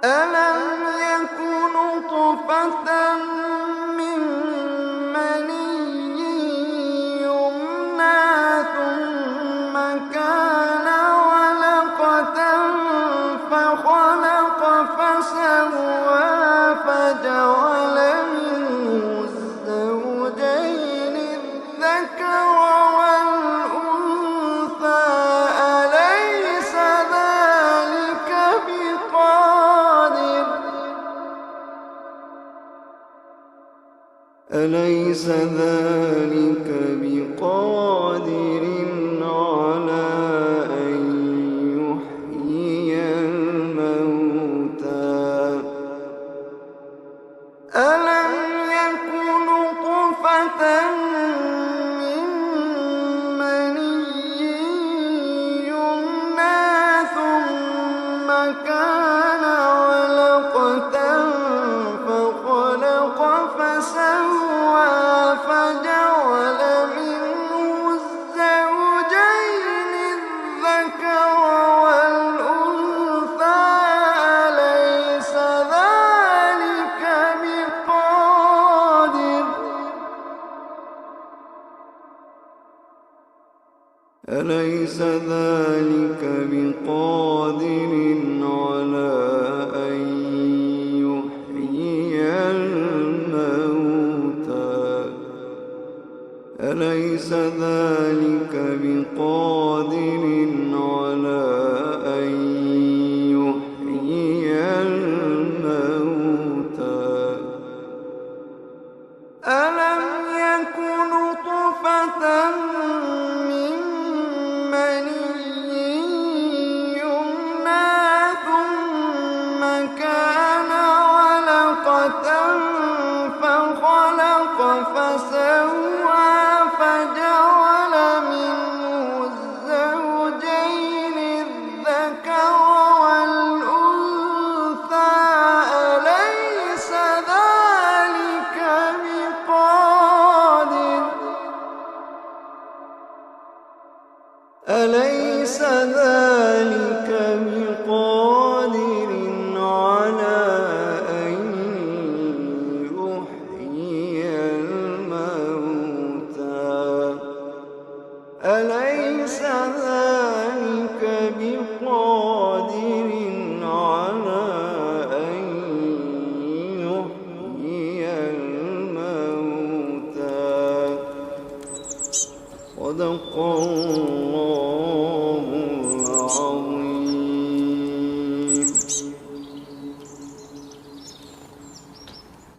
ألم يك نطفة من مني يمنى ثم كان علقة فخلق فسوى فجعل منه الزوجين الذكر والأنثى أليس ذلك بقادر على أن يحيي الموتى ألم يك نطفة من مني يمنى ثم كان علقة فخلق فسوى فجعل منه الزوجين الذكر والأنثى أليس ذلك